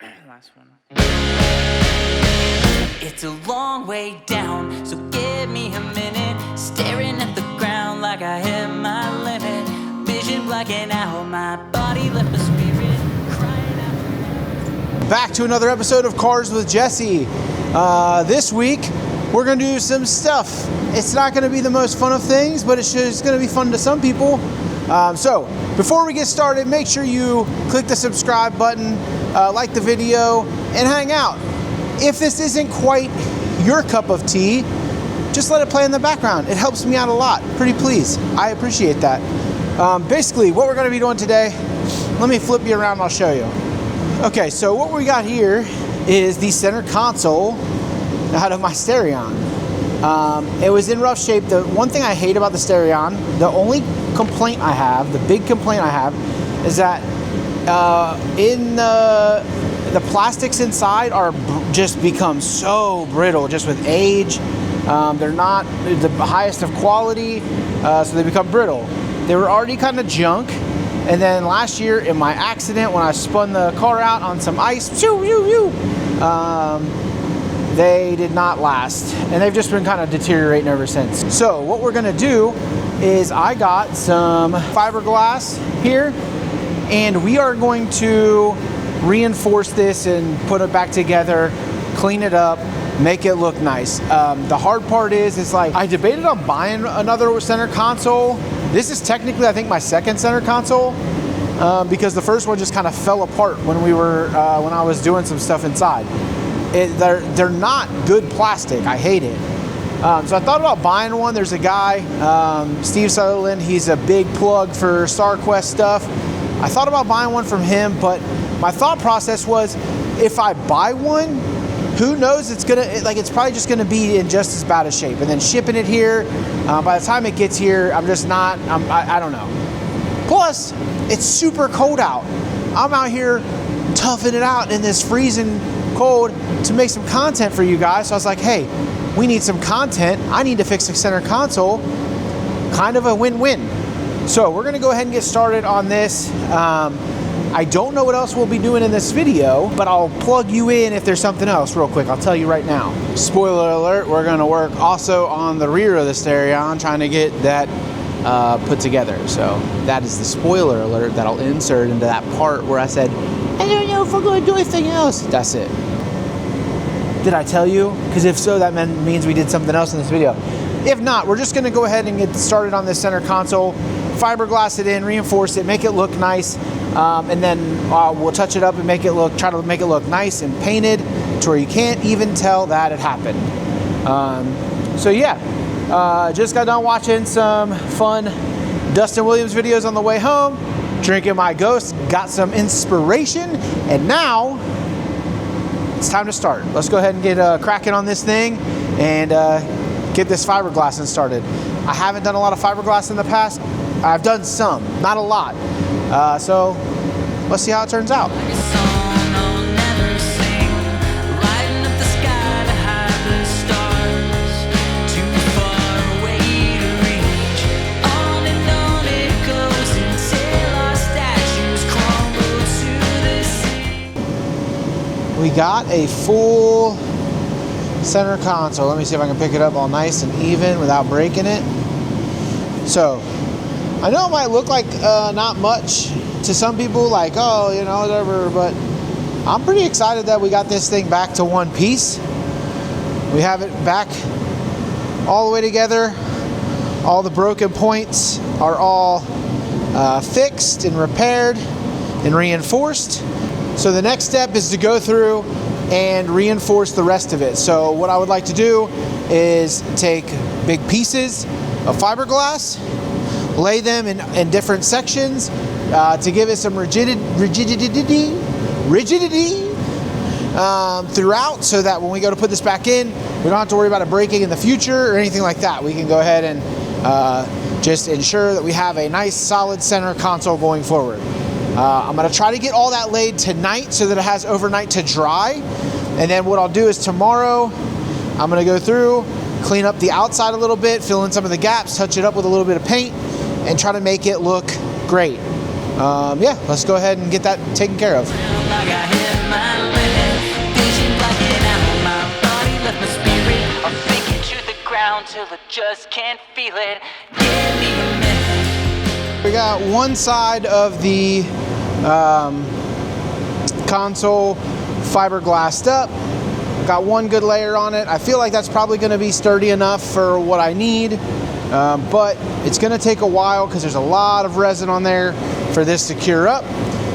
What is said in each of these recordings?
Last one. It's a long way down, so give me a minute. Staring at the ground like I hit my limit. Vision blacking out, my body left the spirit crying out. Back to another episode of Cars with Jesse. This week, we're going to do some stuff. It's not going to be the most fun of things, but it's going to be fun to some people. So, before we get started, make sure you click the subscribe button, like the video, and hang out. If this isn't quite your cup of tea, just let it play in the background. It helps me out a lot. Pretty please. I appreciate that. Basically, what we're going to be doing today, let me flip you around and I'll show you. Okay, so what we got here is the center console out of my Starion. It was in rough shape. The one thing I hate about the Starion, the only complaint I have, the big complaint I have, is that in the plastics inside are just become so brittle just with age. They're not the highest of quality, so they become brittle. They were already kind of junk, and then last year in my accident when I spun the car out on some ice, they did not last, and they've just been kind of deteriorating ever since. So what we're gonna do is I got some fiberglass here, and we are going to reinforce this and put it back together, clean it up, make it look nice. The hard part is like I debated on buying another center console. This is technically, I think, my second center console because the first one just kind of fell apart when I was doing some stuff inside. They're not good plastic. I hate it. So I thought about buying one. There's a guy, Steve Sutherland. He's a big plug for StarQuest stuff. I thought about buying one from him, but my thought process was, if I buy one, who knows? It's probably just gonna be in just as bad a shape. And then shipping it here, by the time it gets here, I don't know. Plus, it's super cold out. I'm out here toughing it out in this freezing cold to make some content for you guys. So I was like, hey, we need some content. I need to fix the center console. Kind of a win-win. So we're gonna go ahead and get started on this. I don't know what else we'll be doing in this video, but I'll plug you in if there's something else real quick. I'll tell you right now. Spoiler alert, we're gonna work also on the rear of the Starion, trying to get that put together. So that is the spoiler alert that I'll insert into that part where I said, I don't know if we're gonna do anything else. That's it. Did I tell you? Because if so, that means we did something else in this video. If not, we're just gonna go ahead and get started on this center console, fiberglass it in, reinforce it, make it look nice, and then we'll touch it up and try to make it look nice and painted to where you can't even tell that it happened. So yeah, just got done watching some fun Dustin Williams videos on the way home, drinking my Ghost, got some inspiration, and now it's time to start. Let's go ahead and get cracking on this thing and get this fiberglassing started. I haven't done a lot of fiberglass in the past. I've done some, not a lot. So let's see how it turns out. We got a full center console. Let me see if I can pick it up all nice and even without breaking it. So I know it might look like not much to some people, like, oh, you know, whatever, but I'm pretty excited that we got this thing back to one piece. We have it back all the way together. All the broken points are all fixed and repaired and reinforced. So the next step is to go through and reinforce the rest of it. So what I would like to do is take big pieces of fiberglass, lay them in different sections to give it some rigidity throughout, so that when we go to put this back in, we don't have to worry about it breaking in the future or anything like that. We can go ahead and just ensure that we have a nice solid center console going forward. I'm gonna try to get all that laid tonight so that it has overnight to dry. And then what I'll do is tomorrow, I'm gonna go through, clean up the outside a little bit, fill in some of the gaps, touch it up with a little bit of paint, and try to make it look great. Yeah, let's go ahead and get that taken care of. just can't feel it. Give me a minute. We got one side of the console fiberglassed up. Got one good layer on it. I feel like that's probably going to be sturdy enough for what I need, but it's going to take a while because there's a lot of resin on there for this to cure up.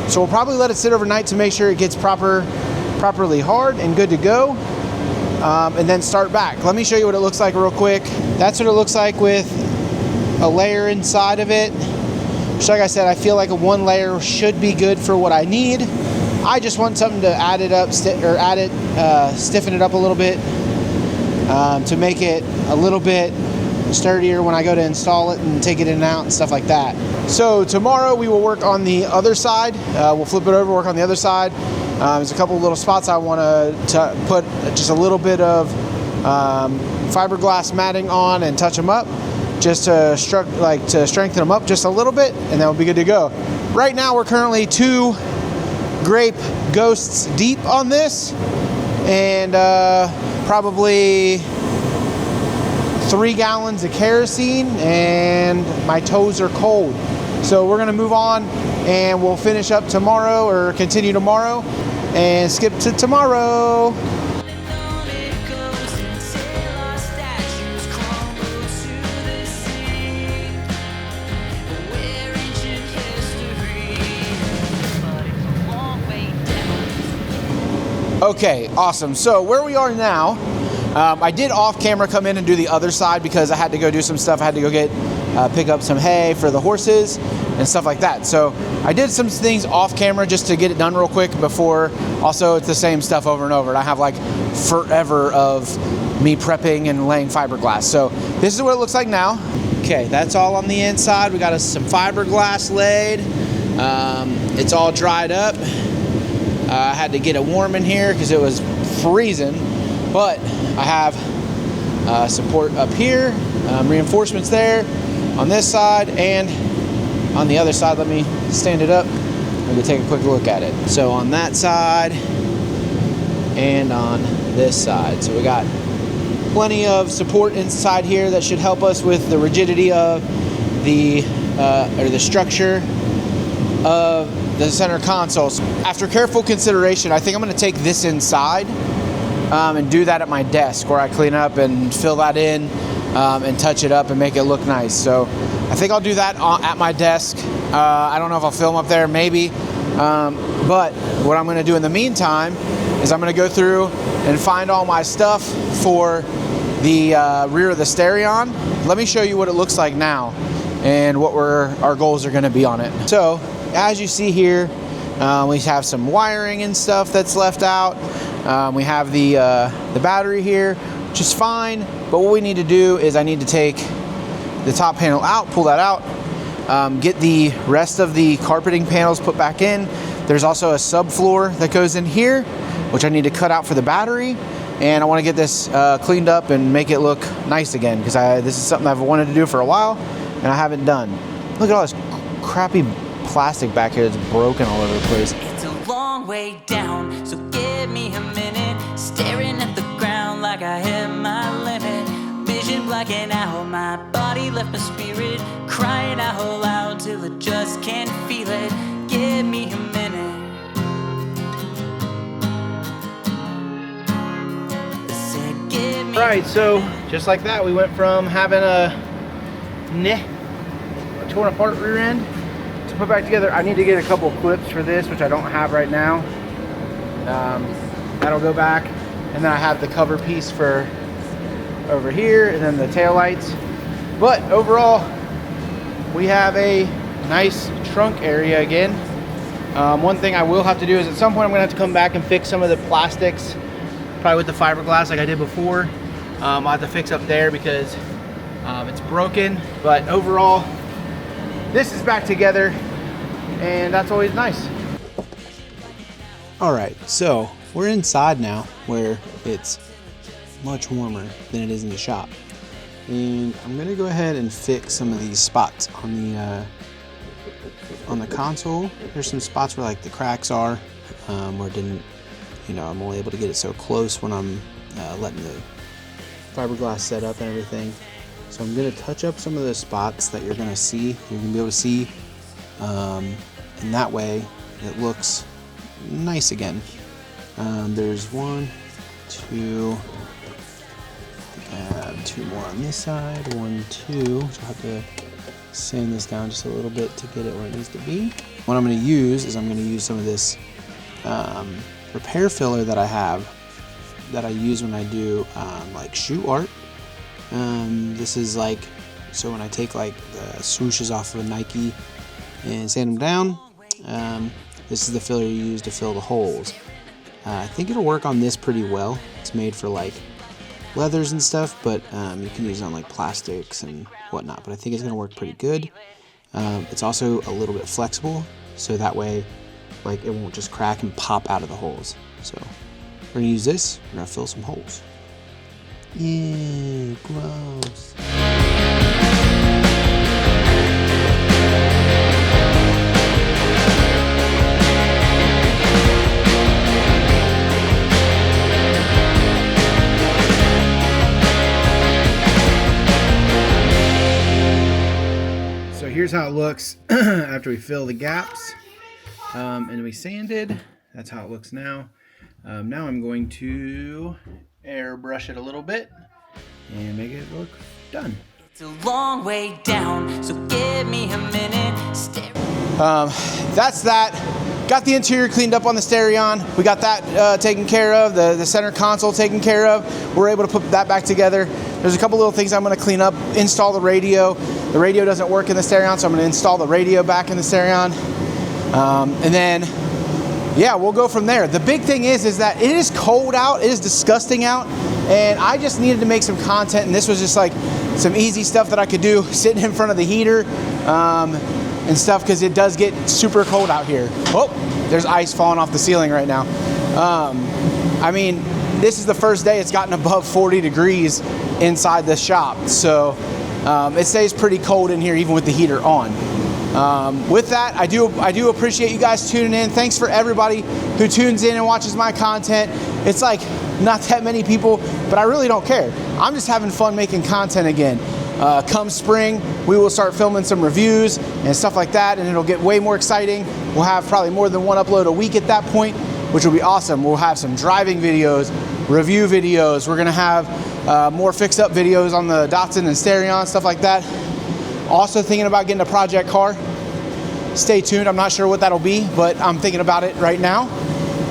So we'll probably let it sit overnight to make sure it gets properly hard and good to go, and then start back. Let me show you what it looks like real quick. That's what it looks like with a layer inside of it. So like I said, I feel like a one layer should be good for what I need. I just want something to add it up, stiffen it up a little bit to make it a little bit sturdier when I go to install it and take it in and out and stuff like that. So tomorrow we will work on the other side. We'll flip it over, work on the other side. There's a couple of little spots I want to put just a little bit of fiberglass matting on and touch them up, just to strengthen them up just a little bit, and then we'll be good to go. Right now we're currently 2 grape ghosts deep on this, and probably 3 gallons of kerosene, and my toes are cold. So we're gonna move on and we'll finish up tomorrow, or continue tomorrow and skip to tomorrow. Okay, awesome. So where we are now, I did off camera come in and do the other side because I had to go do some stuff. I had to go pick up some hay for the horses and stuff like that. So I did some things off camera just to get it done real quick before. Also, it's the same stuff over and over. And I have like forever of me prepping and laying fiberglass. So this is what it looks like now. Okay, that's all on the inside. We got us some fiberglass laid. It's all dried up. I had to get it warm in here because it was freezing, but I have support up here, reinforcements there on this side, and on the other side. Let me stand it up and we'll take a quick look at it. So on that side and on this side, so we got plenty of support inside here that should help us with the rigidity of the structure of the center console. After careful consideration, I think I'm going to take this inside and do that at my desk, where I clean up and fill that in and touch it up and make it look nice. So I think I'll do that at my desk. I don't know if I'll film up there, maybe, but what I'm going to do in the meantime is I'm going to go through and find all my stuff for the rear of the Starion. Let me show you what it looks like now and what our goals are going to be on it. So as you see here, we have some wiring and stuff that's left out. We have the battery here, which is fine, but what we need to do is I need to take the top panel out, pull that out, get the rest of the carpeting panels put back in. There's also a subfloor that goes in here, which I need to cut out for the battery, and I want to get this cleaned up and make it look nice again, because this is something I've wanted to do for a while and I haven't done. Look at all this crappy plastic back here that's broken all over the place. It's a long way down, so give me a minute. Staring at the ground like I hit my limit. Vision blacking out, my body left my spirit. Crying out loud till it just can't feel it. Give me a minute. I said, give me Right, so just like that, we went from having a torn apart rear end to put back together. I need to get a couple of clips for this, which I don't have right now. That'll go back, and then I have the cover piece for over here, and then the tail lights. But overall, we have a nice trunk area again. One thing I will have to do is at some point I'm gonna have to come back and fix some of the plastics, probably with the fiberglass like I did before. I'll have to fix up there because it's broken, but overall, this is back together, and that's always nice. All right, so we're inside now, where it's much warmer than it is in the shop. And I'm gonna go ahead and fix some of these spots on the console. There's some spots where like the cracks are, where it didn't, I'm only able to get it so close when I'm letting the fiberglass set up and everything. So I'm gonna touch up some of the spots that you're gonna see, you're gonna be able to see, and that way it looks nice again. There's 1, 2, I have 2 more on this side, 1, 2, so I'll have to sand this down just a little bit to get it where it needs to be. What I'm gonna use is I'm gonna use some of this repair filler that I have, that I use when I do like shoe art. This is like, so when I take like the swooshes off of a Nike and sand them down, this is the filler you use to fill the holes. I think it'll work on this pretty well. It's made for like leathers and stuff, but you can use it on like plastics and whatnot, but I think it's gonna work pretty good. It's also a little bit flexible, so that way like it won't just crack and pop out of the holes. So we're gonna use this, we're gonna fill some holes. Ew, gross. So here's how it looks after we fill the gaps and we sanded. That's how it looks now. Now I'm going to airbrush it a little bit and make it look done. It's a long way down, so give me a minute. That's that. Got the interior cleaned up on the Starion. We got that taken care of, the center console taken care of. We're able to put that back together. There's a couple little things I'm gonna clean up, install the radio. The radio doesn't work in the Starion, so I'm gonna install the radio back in the Starion. And then, yeah, we'll go from there. The big thing is that it is cold out, it is disgusting out, and I just needed to make some content, and this was just like some easy stuff that I could do sitting in front of the heater and stuff, because it does get super cold out here. Oh, there's ice falling off the ceiling right now. I mean, this is the first day it's gotten above 40 degrees inside the shop, so it stays pretty cold in here even with the heater on. With that, I do appreciate you guys tuning in. Thanks for everybody who tunes in and watches my content. It's like not that many people, but I really don't care. I'm just having fun making content again. Come spring, we will start filming some reviews and stuff like that, and it'll get way more exciting. We'll have probably more than one upload a week at that point, which will be awesome. We'll have some driving videos, review videos. We're gonna have more fix-up videos on the Datsun and Starion, stuff like that. Also thinking about getting a project car. Stay tuned, I'm not sure what that'll be, but I'm thinking about it right now.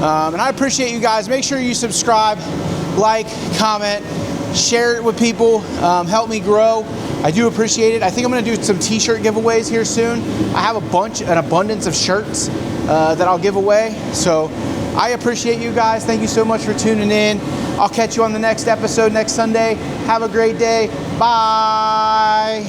And I appreciate you guys. Make sure you subscribe, like, comment, share it with people, help me grow. I do appreciate it. I think I'm gonna do some t-shirt giveaways here soon. I have an abundance of shirts that I'll give away. So I appreciate you guys. Thank you so much for tuning in. I'll catch you on the next episode next Sunday. Have a great day. Bye.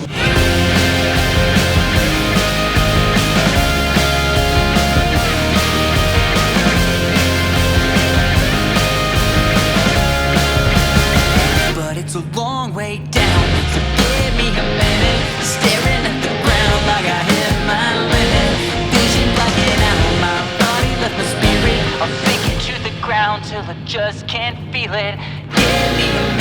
It's a long way down, so give me a minute. Staring at the ground like I hit my limit. Vision blacking out, my body left my spirit. I'll sink it to the ground till I just can't feel it. Give me a